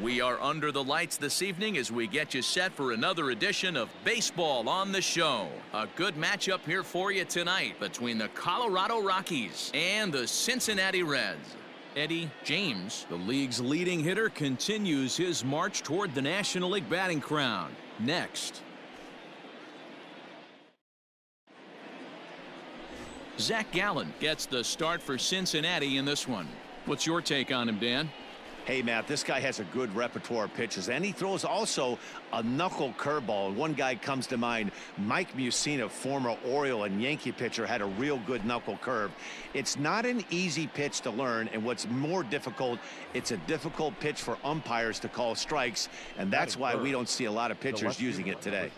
We are under the lights this evening as we get you set for another edition of Baseball on the Show. A good matchup here for you tonight between the Colorado Rockies and the Cincinnati Reds. Eddie James, the league's leading hitter, continues his march toward the National League batting crown. Next, Zach Gallen gets the start for Cincinnati in this one. What's your take on him, Dan? Hey, Matt, this guy has a good repertoire of pitches, and he throws also a knuckle curveball. One guy comes to mind, Mike Mussina, former Oriole and Yankee pitcher, had a real good knuckle curve. It's not an easy pitch to learn, and what's more difficult, it's a difficult pitch for umpires to call strikes, and that's why we don't see a lot of pitchers using it today.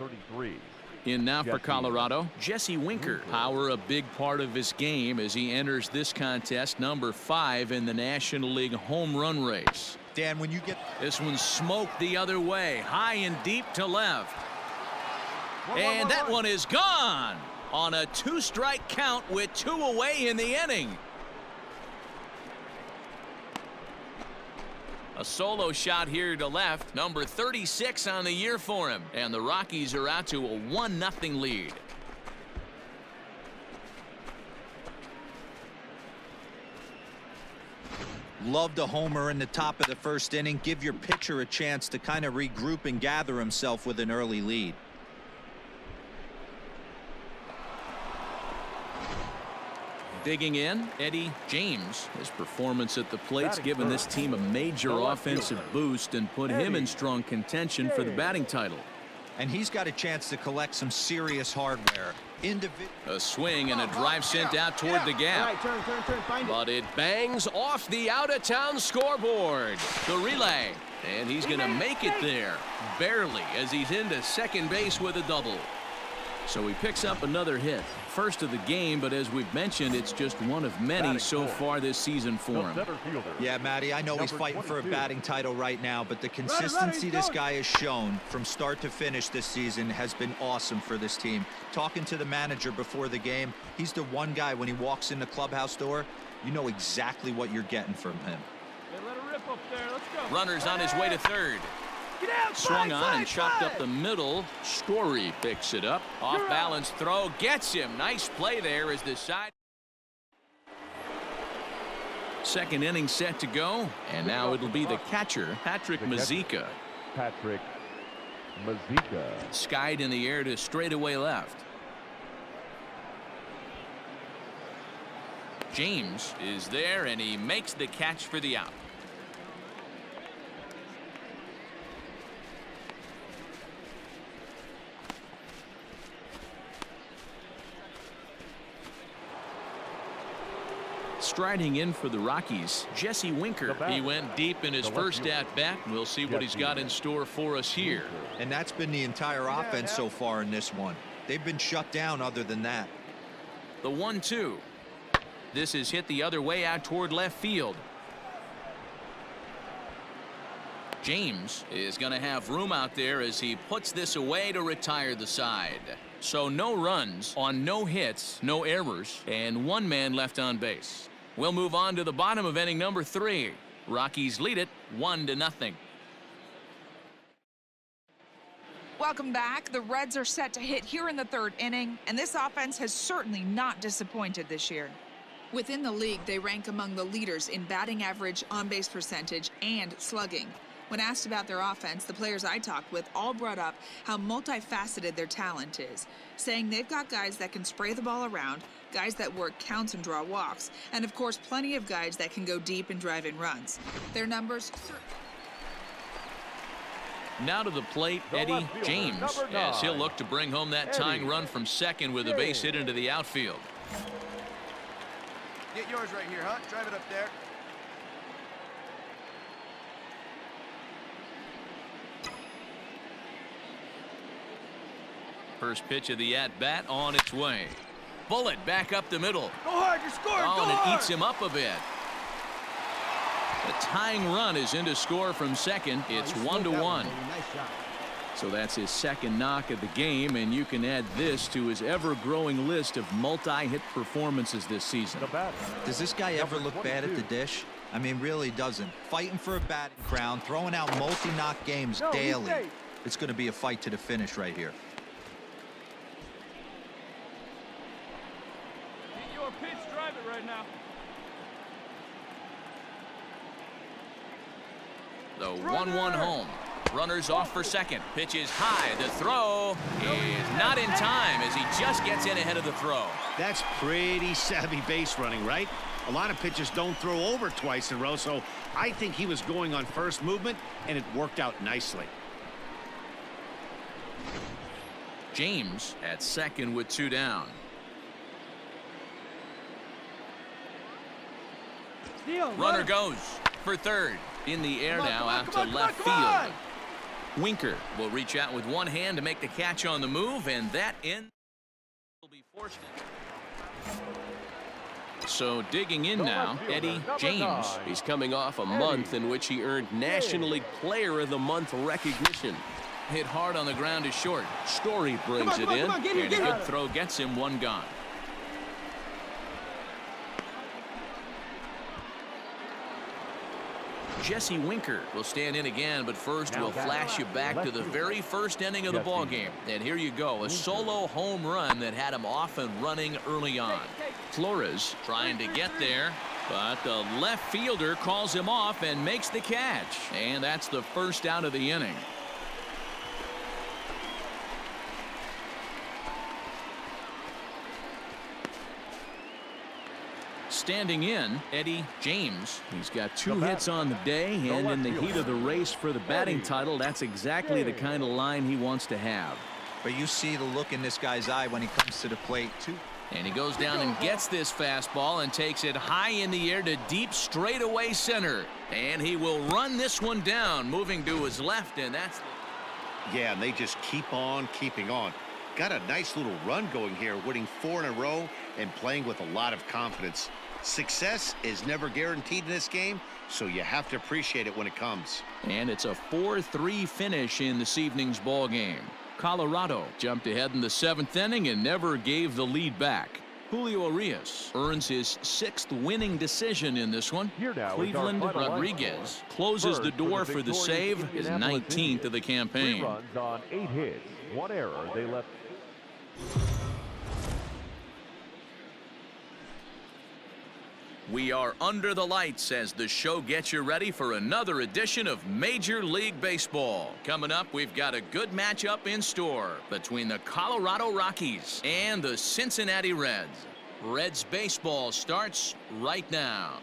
In now for Colorado, Jesse Winker. Power a big part of his game as he enters this contest, number 5 in the National League home run race. Dan, when you get this one smoked the other way, high and deep to left. And that one is gone on a 2-strike count with 2 away in the inning. A solo shot here to left, number 36 on the year for him, and the Rockies are out to a 1-0 lead. Loved a homer in the top of the first inning. Give your pitcher a chance to kind of regroup and gather himself with an early lead. Digging in, Eddie James. His performance at the plate's given this team a major offensive boost and put him in strong contention for the batting title. And he's got a chance to collect some serious hardware. A swing and a drive sent out toward the gap. But it bangs off the out-of-town scoreboard. The relay. And he's going to make it there. Barely, as he's into second base with a double. So he picks up another hit. First of the game, but as we've mentioned, it's just one of many so far this season for him. Yeah, Matty, I know he's fighting for a batting title right now, but the consistency this guy has shown from start to finish this season has been awesome for this team. Talking to the manager before the game, he's the one guy when he walks in the clubhouse door, you know exactly what you're getting from him. Runners on his way to third. Swung on and chopped up the middle. Story picks it up. Off balance throw gets him. Nice play there as the side. Second inning set to go, and now it'll be the catcher, Patrick Mazeika. Skied in the air to straightaway left. James is there, and he makes the catch for the out. Striding in for the Rockies, Jesse Winker. He went deep in his first at-bat. We'll see what he's got in store for us here. And that's been the entire offense so far in this one. They've been shut down other than that. The 1-2. This is hit the other way out toward left field. James is going to have room out there as he puts this away to retire the side. So no runs on no hits, no errors, and 1 man left on base. We'll move on to the bottom of inning number 3. Rockies lead it 1-0. Welcome back. The Reds are set to hit here in the 3rd inning, and this offense has certainly not disappointed this year. Within the league, they rank among the leaders in batting average, on-base percentage, and slugging. When asked about their offense, the players I talked with all brought up how multifaceted their talent is, saying they've got guys that can spray the ball around, guys that work counts and draw walks, and of course plenty of guys that can go deep and drive in runs. Their numbers. Now to the plate, Eddie James, as he'll look to bring home that tying run from second with a base hit into the outfield. Get yours right here, huh? Drive it up there. First pitch of the at-bat on its way. Bullet back up the middle. Go hard, you scored. Oh, and it eats him up a bit. The tying run is in to score from second. It's 1-1. So that's his second knock of the game, and you can add this to his ever-growing list of multi-hit performances this season. Does this guy ever look bad at the dish? I mean, really doesn't. Fighting for a batting crown, throwing out multi-knock games daily. It's going to be a fight to the finish right here. Get your pitch, drive it right now. The 1-1 home. Runners off for second. Pitch is high. The throw is not in time as he just gets in ahead of the throw. That's pretty savvy base running, right? A lot of pitchers don't throw over twice in a row, so I think he was going on first movement, and it worked out nicely. James at second with 2 down. Runner goes for third. In the air now out to left field. Winker will reach out with one hand to make the catch on the move, and that end will be forced in. So digging in now, Eddie James. He's coming off a month in which he earned National League Player of the Month recognition. Hit hard on the ground is short. Story brings it in. And a good throw gets him one gone. Jesse Winker will stand in again, but first we'll flash you back to the very first inning of the ball game. And here you go, a solo home run that had him off and running early on. Flores trying to get there, but the left fielder calls him off and makes the catch. And that's the first out of the inning. Standing in, Eddie James. He's got 2 hits on the day, and in the heat of the race for the batting title, that's exactly the kind of line he wants to have. But you see the look in this guy's eye when he comes to the plate, too. And he goes down and gets this fastball and takes it high in the air to deep straightaway center. And he will run this one down, moving to his left, and that's... Yeah, and they just keep on keeping on. Got a nice little run going here, winning 4 in a row and playing with a lot of confidence. Success is never guaranteed in this game, so you have to appreciate it when it comes. And it's a 4-3 finish in this evening's ball game. Colorado jumped ahead in the 7th inning and never gave the lead back. Julio Urias earns his 6th winning decision in this one. Cleveland Rodriguez closes the door for the save, his 19th of the campaign. 3 runs on 8 hits, 1 error. They left. We are under the lights as the show gets you ready for another edition of Major League Baseball. Coming up, we've got a good matchup in store between the Colorado Rockies and the Cincinnati Reds. Reds baseball starts right now.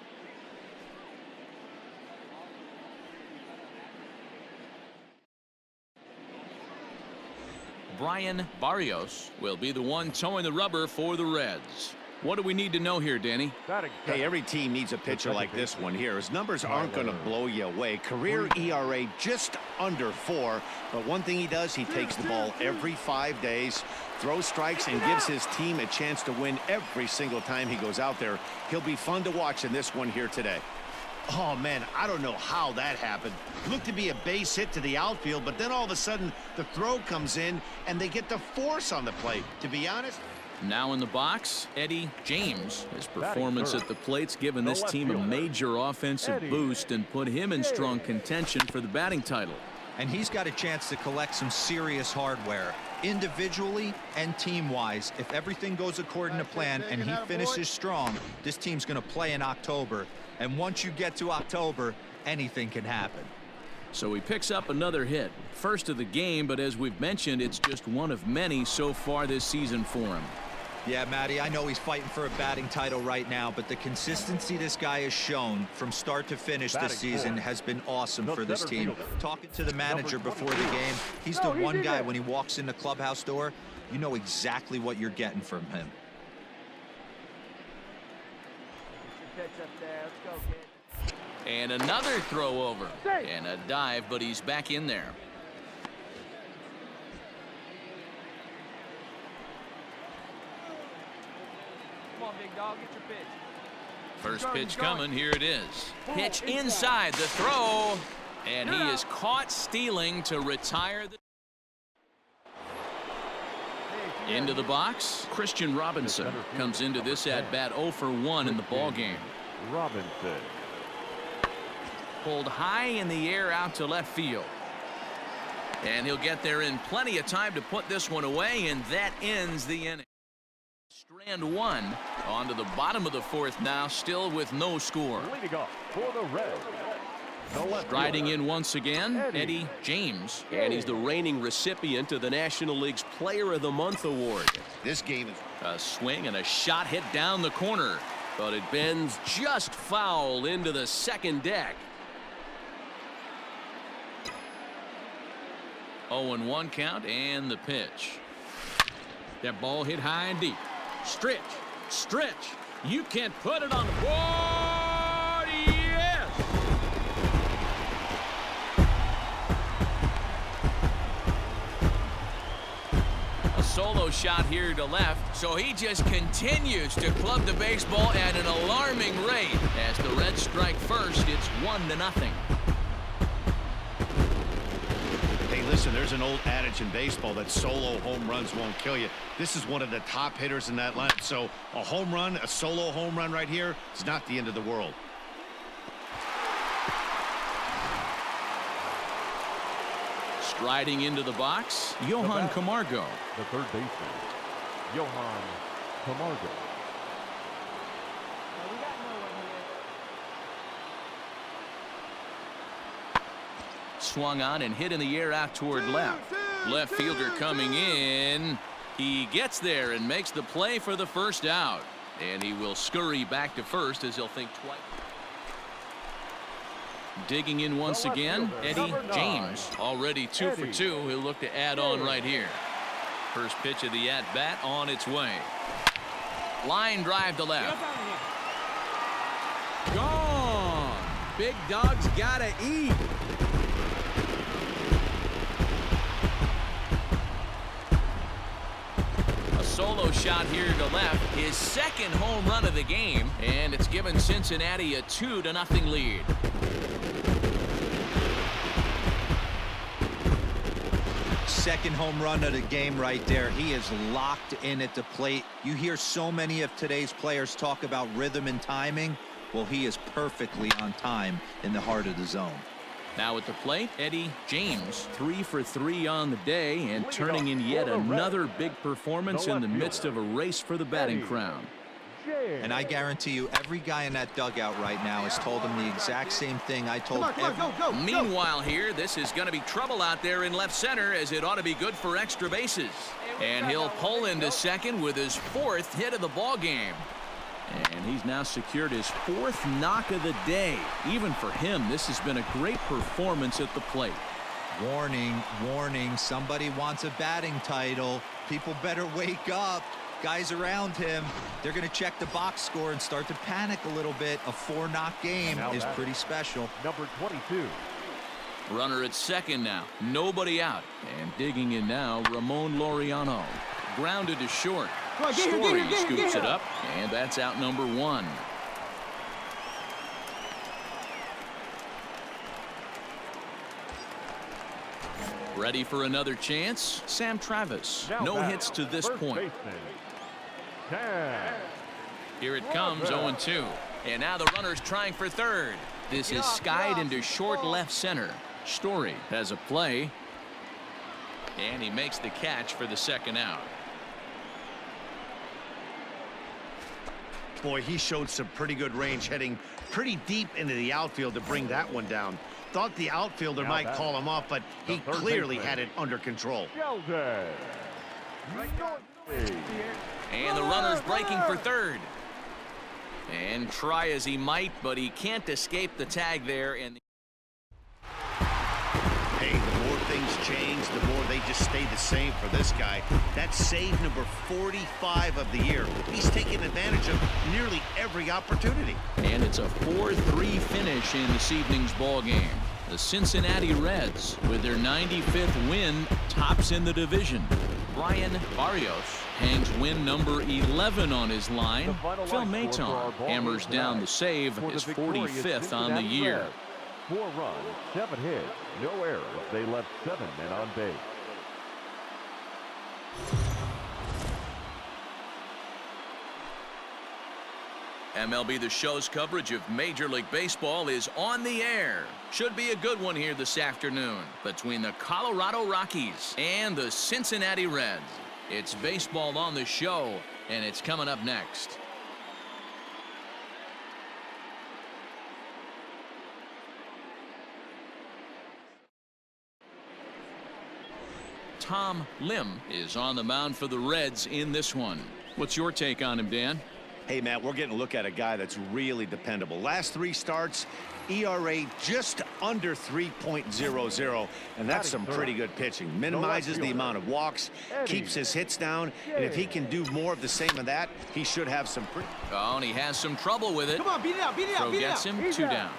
Brian Barrios will be the one towing the rubber for the Reds. What do we need to know here, Danny? Hey, every team needs a pitcher like this one here. His numbers aren't going to blow you away. Career ERA just under 4. But one thing he does, he takes the ball every 5 days, throws strikes, and gives his team a chance to win every single time he goes out there. He'll be fun to watch in this one here today. Oh, man, I don't know how that happened. Looked to be a base hit to the outfield, but then all of a sudden the throw comes in and they get the force on the plate. To be honest, now in the box, Eddie James. His performance at the plate's given this team a major offensive boost and put him in strong contention for the batting title. And he's got a chance to collect some serious hardware, individually and team-wise. If everything goes according to plan and he finishes strong, this team's going to play in October. And once you get to October, anything can happen. So he picks up another hit. First of the game, but as we've mentioned, it's just one of many so far this season for him. Yeah, Matty, I know he's fighting for a batting title right now, but the consistency this guy has shown from start to finish this season has been awesome for this team. Talking to the manager before the game, he's the one guy when he walks in the clubhouse door, you know exactly what you're getting from him. And another throw over. And a dive, but he's back in there. Come on, big dog, get your pitch. First pitch coming, here it is. Pitch inside the throw, and he is caught stealing to retire the... Into the box, Christian Robinson comes into this at bat 0 for 1 in the ball game. Robinson. pulled high in the air out to left field. And he'll get there in plenty of time to put this one away, and that ends the inning. Strand one. On to the bottom of the fourth now, still with no score. Leading off for the Reds. Striding in once again, Eddie James. And he's the reigning recipient of the National League's Player of the Month award. This game is A swing and a shot hit down the corner. But it bends just foul into the second deck. 0-1 count and the pitch. That ball hit high and deep. Stretch. You can't put it on the board. Yes! A solo shot here to left, so he just continues to club the baseball at an alarming rate. As the Reds strike first, it's 1-0. Hey, listen, there's an old adage in baseball that solo home runs won't kill you. This is one of the top hitters in that lineup. So a home run, a solo home run right here, it's not the end of the world. Striding into the box, Johan Camargo. The third baseman, Johan Camargo. Swung on and hit in the air out toward left. Left fielder coming in. He gets there and makes the play for the first out. And he will scurry back to first as he'll think twice. Digging in once again, Eddie James. Already 2 for 2. He'll look to add on right here. First pitch of the at-bat on its way. Line drive to left. Gone. Big dog's gotta eat. Solo shot here to left, his second home run of the game, and it's given Cincinnati a 2-0 lead. Second home run of the game right there. He is locked in at the plate. You hear so many of today's players talk about rhythm and timing. Well, he is perfectly on time in the heart of the zone. Now at the plate, Eddie James. 3 for 3 on the day and turning in yet another big performance in the midst of a race for the batting crown. And I guarantee you every guy in that dugout right now has told him the exact same thing I told every. Meanwhile here, this is going to be trouble out there in left center, as it ought to be good for extra bases. And he'll pull into second with his 4th hit of the ball game. And he's now secured his 4th knock of the day. Even for him, this has been a great performance at the plate. Warning, warning, somebody wants a batting title. People better wake up. Guys around him, they're going to check the box score and start to panic a little bit. A 4-knock game is pretty special. Number 22. Runner at second now. Nobody out. And digging in now, Ramon Laureano. Grounded to short. Story scoops it up, and that's out number 1. Ready for another chance? Sam Travis. No hits to this point. Here it comes, 0-2. And now the runner's trying for third. This is skied into short left center. Story has a play. And he makes the catch for the second out. Boy, he showed some pretty good range, heading pretty deep into the outfield to bring that one down. Thought the outfielder might call him off, but he clearly had it under control. And the runner's breaking for third. And try as he might, but he can't escape the tag there. And Hey, the more things change, the more they just stay the same for this guy. That's save number 45 of the year. He's taking advantage of nearly every opportunity. And it's a 4-3 finish in this evening's ball game. The Cincinnati Reds, with their 95th win, tops in the division. Brian Barrios hangs win number 11 on his line. Phil Maton hammers down the save, his 45th on the year. 4 runs, 7 hits, no errors. They left 7 men on base. MLB The Show's coverage of Major League Baseball is on the air. Should be a good one here this afternoon between the Colorado Rockies and the Cincinnati Reds. It's Baseball on the Show, and it's coming up next. Tom Lim is on the mound for the Reds in this one. What's your take on him, Dan? Hey, Matt, we're getting a look at a guy that's really dependable. Last 3 starts, ERA just under 3.00, and that's some pretty good pitching. Minimizes the amount of walks, keeps his hits down, and if he can do more of the same of that, he should have some pretty... Oh, and he has some trouble with it. Come on, beat it out, beat it out, Throw beat it gets out. him, 2 down.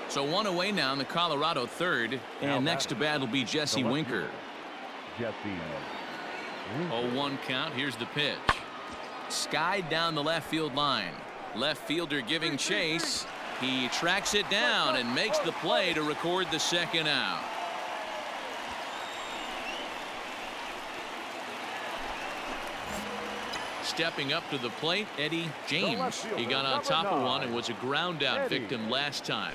So 1 away now in the Colorado third, and next to bat will be Jesse Winker. Jesse. 0-1 count. Here's the pitch. Skied down the left field line. Left fielder giving chase. He tracks it down and makes the play to record the second out. Stepping up to the plate, Eddie James. He got on top of one and was a ground out victim last time.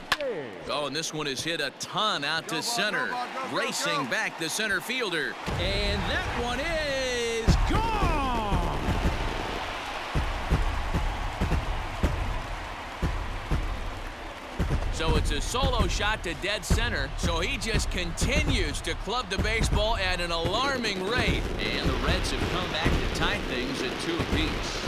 Oh, and this one is hit a ton out to center. Racing back the center fielder. And that one is gone! So it's a solo shot to dead center. So he just continues to club the baseball at an alarming rate. And the Reds have come back to tie things at 2 apiece.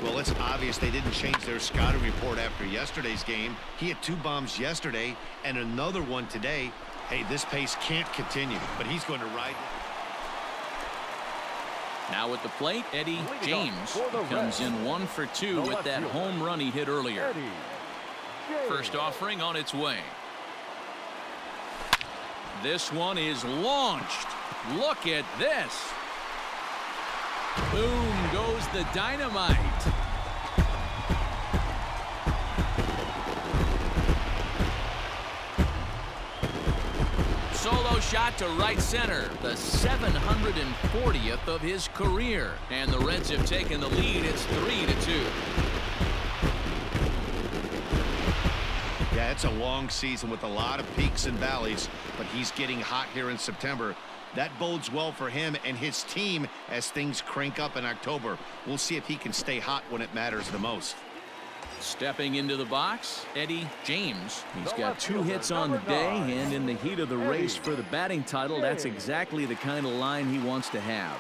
Well, it's obvious they didn't change their scouting report after yesterday's game. He had 2 bombs yesterday and another one today. Hey, this pace can't continue, but he's going to ride. Now at the plate, Eddie James comes in 1 for 2 with that home run he hit earlier. First offering on its way. This one is launched. Look at this. Boom goes the dynamite. Solo shot to right center, the 740th of his career. And the Reds have taken the lead. It's 3-2. Yeah, it's a long season with a lot of peaks and valleys, but he's getting hot here in September. That bodes well for him and his team as things crank up in October. We'll see if he can stay hot when it matters the most. Stepping into the box, Eddie James. He's got 2 hits on the day, and in the heat of the race for the batting title, that's exactly the kind of line he wants to have.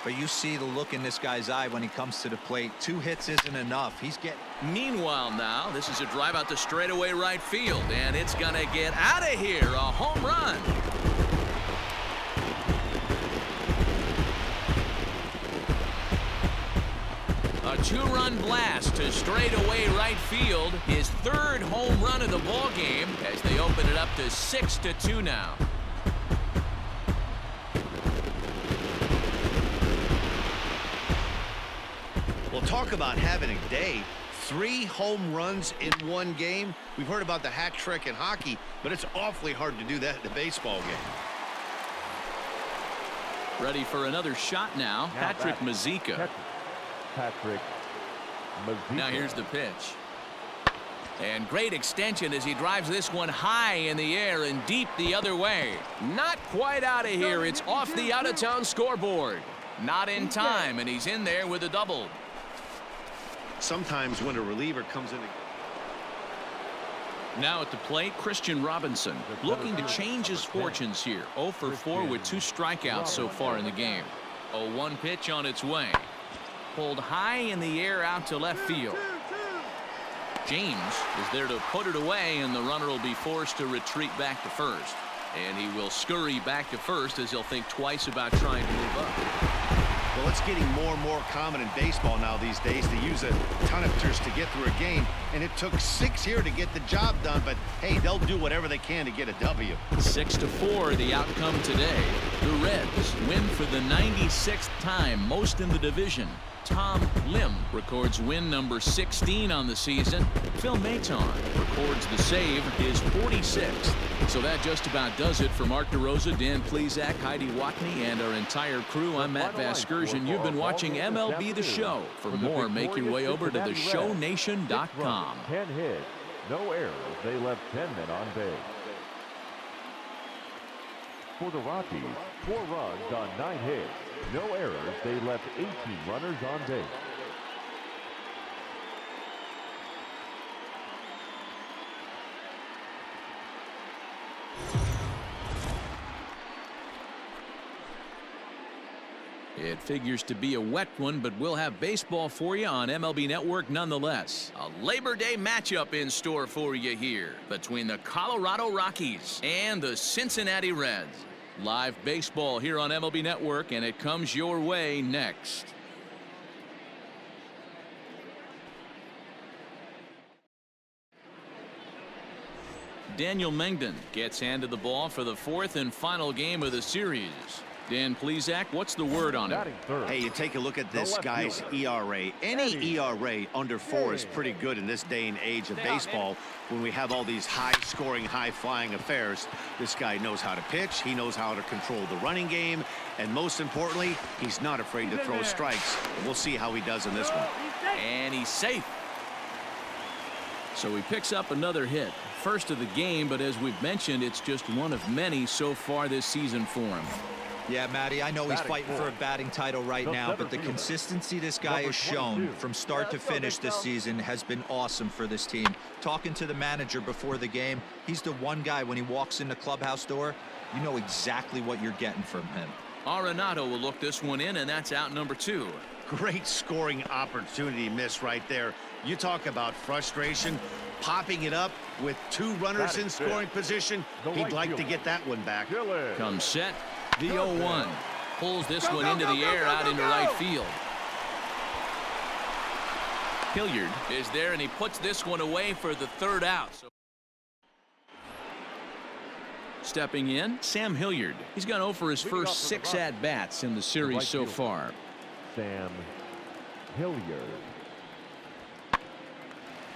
But you see the look in this guy's eye when he comes to the plate. 2 hits isn't enough. He's getting... Meanwhile now, this is a drive out to straightaway right field, and it's going to get out of here. A home run. A 2-run blast to straightaway right field. His 3rd home run of the ball game as they open it up to 6-2 now. Well, talk about having a day. 3 home runs in 1 game. We've heard about the hat trick in hockey, but it's awfully hard to do that in a baseball game. Ready for another shot now. Patrick Mazeika. Patrick Mazeika. Now here's the pitch. And great extension as he drives this one high in the air and deep the other way. Not quite out of here. It's off the out-of-town scoreboard. Not in time, and he's in there with a double. Sometimes when a reliever comes in... Now at the plate, Christian Robinson looking to change his fortunes here. 0 for 4 with 2 strikeouts so far in the game. 0-1 pitch on its way. Pulled high in the air out to left field. James is there to put it away, and the runner will be forced to retreat back to first. And he will scurry back to first as he'll think twice about trying to move up. Well, it's getting more and more common in baseball now these days to use a ton of hitters to get through a game, and it took 6 here to get the job done, but hey, they'll do whatever they can to get a W. 6-4 the outcome today. The Reds win for the 96th time, most in the division. Tom Lim records win number 16 on the season. Phil Maton records the save, his 46th. So that just about does it for Mark DeRosa, Dan Plesac, Heidi Watney, and our entire crew. I'm Matt Vasgersian. You've been watching MLB The Show. For more, make your way over to theshownation.com. 10 hits, no errors. They left 10 men on base. For the Rockies, 4 runs on 9 hits, no errors. They left 18 runners on base. It figures to be a wet one, but we'll have baseball for you on MLB Network nonetheless. A Labor Day matchup in store for you here between the Colorado Rockies and the Cincinnati Reds. Live baseball here on MLB Network, and it comes your way next. Daniel Mengden gets handed the ball for the 4th and final game of the series. Dan Plesac, what's the word on it? Hey, you take a look at this guy's ERA. Any ERA under 4 is pretty good in this day and age of baseball when we have all these high-scoring, high-flying affairs. This guy knows how to pitch. He knows how to control the running game. And most importantly, he's not afraid to throw strikes. We'll see how he does in this one. And he's safe. So he picks up another hit. First of the game, but as we've mentioned, it's just one of many so far this season for him. Yeah, Matty, I know he's fighting for a batting title right now, but the consistency this guy has shown from start to finish this season has been awesome for this team. Talking to the manager before the game, he's the one guy when he walks in the clubhouse door, you know exactly what you're getting from him. Arenado will look this one in, and that's out number 2. Great scoring opportunity miss right there. You talk about frustration, popping it up with 2 runners in scoring position. He'd like to get that one back. Comes set. The 0-1. Pulls this one into the air out into right field. Hilliard is there, and he puts this one away for the 3rd out. Stepping in, Sam Hilliard. He's gone 0 for his first 6 at-bats in the series so far. Sam Hilliard.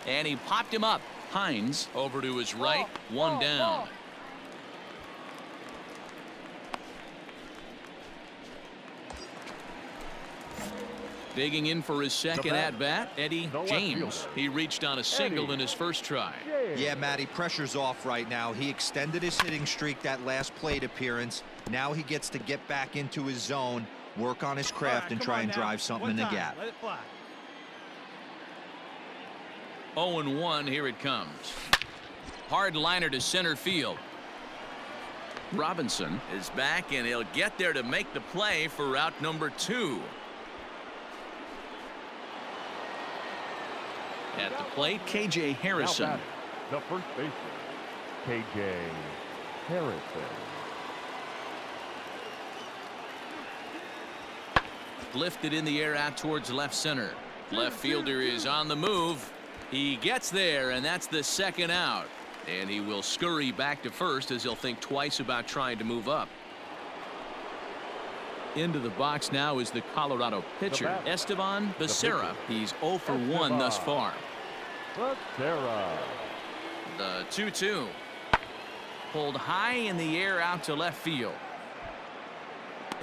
And he popped him up. Hines over to his right, 1 down. Digging in for his second at-bat, Eddie James. He reached on a single in his first try. Yeah, Matty, pressure's off right now. He extended his hitting streak that last plate appearance. Now he gets to get back into his zone, work on his craft, and try and drive something in the gap. 0-1, here it comes. Hard liner to center field. Robinson is back, and he'll get there to make the play for route number 2. At the plate, K.J. Harrison. The first baseman, K.J. Harrison. Lifted in the air out towards left center. Left fielder is on the move. He gets there, and that's the 2nd out. And he will scurry back to first as he'll think twice about trying to move up. Into the box now is the Colorado pitcher, Esteban Becerra. He's 0 for 1 thus far. Becerra. The 2-2. Pulled high in the air out to left field.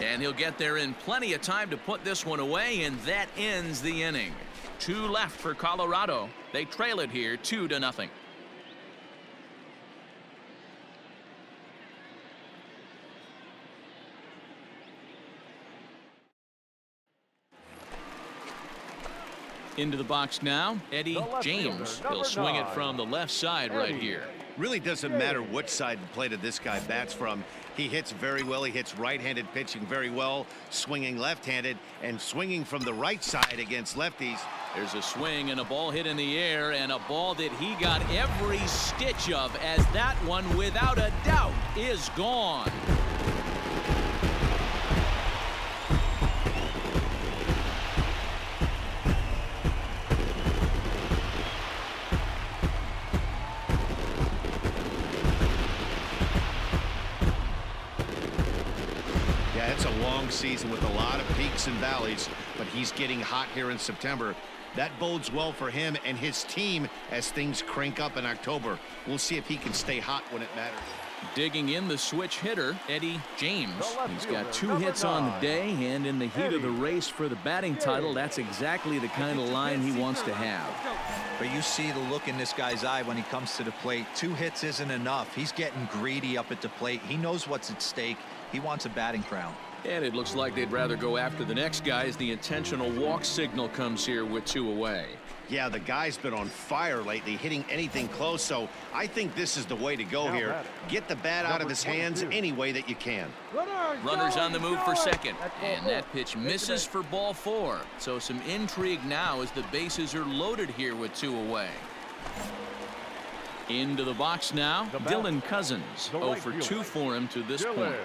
And he'll get there in plenty of time to put this one away, and that ends the inning. 2 left for Colorado. They trail it here 2-0. Into the box now, Eddie James. He'll swing it from the left side right here. Really doesn't matter which side of the plate this guy bats from. He hits very well. He hits right-handed pitching very well, swinging left-handed, and swinging from the right side against lefties. There's a swing and a ball hit in the air, and a ball that he got every stitch of, as that one, without a doubt, is gone. Yeah, it's a long season with a lot of peaks and valleys, but he's getting hot here in September. That bodes well for him and his team as things crank up in October. We'll see if he can stay hot when it matters. Digging in, the switch hitter, Eddie James. He's got 2 hits on the day, and in the heat of the race for the batting title, that's exactly the kind of line he wants to have. But you see the look in this guy's eye when he comes to the plate. 2 hits isn't enough. He's getting greedy up at the plate. He knows what's at stake. He wants a batting crown. And it looks like they'd rather go after the next guy as the intentional walk signal comes here with 2 away. Yeah, the guy's been on fire lately, hitting anything close, so I think this is the way to go here. Get the bat out of his hands any way that you can. Runners on the move for second, and that pitch misses for ball 4. So some intrigue now as the bases are loaded here with 2 away. Into the box now, Dylan Cousins. 0 for 2 for him to this point.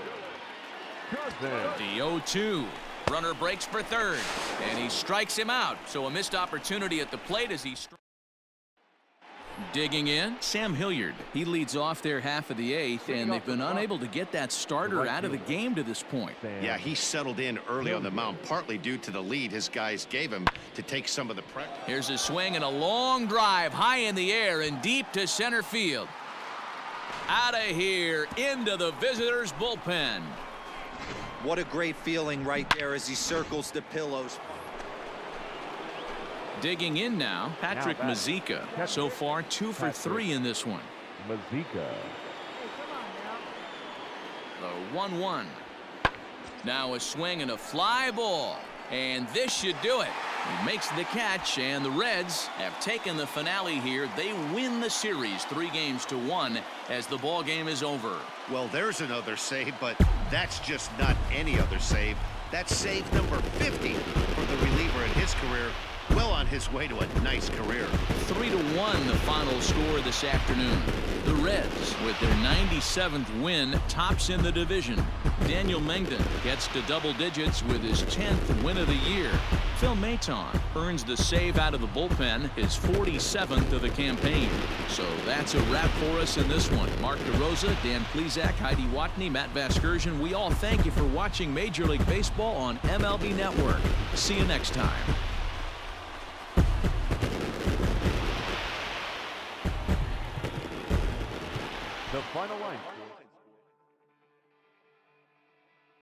The 0-2. Runner breaks for third, and he strikes him out. So a missed opportunity at the plate as he digging in. Sam Hilliard. He leads off their half of the 8th, and they've been unable to get that starter out of the game to this point. Yeah, he settled in early on the mound, partly due to the lead his guys gave him to take some of the pressure. Here's a swing and a long drive high in the air and deep to center field. Out of here into the visitors' bullpen. What a great feeling right there as he circles the pillows. Digging in now, Patrick Mazeika. So far, 2 for 3 in this one. Mazeika. The 1-1. Now a swing and a fly ball. And this should do it. He makes the catch, and the Reds have taken the finale here. They win the series 3-1 as the ball game is over. Well, there's another save, but that's just not any other save. That's save number 50 for the reliever in his career. Well on his way to a nice career. 3-1 the final score this afternoon. The Reds, with their 97th win, tops in the division. Daniel Mengden gets to double digits with his 10th win of the year. Phil Maton earns the save out of the bullpen, his 47th of the campaign. So that's a wrap for us in this one. Mark DeRosa, Dan Plesac, Heidi Watney, Matt Vasgersian. We all thank you for watching Major League Baseball on MLB Network. See you next time. The final line.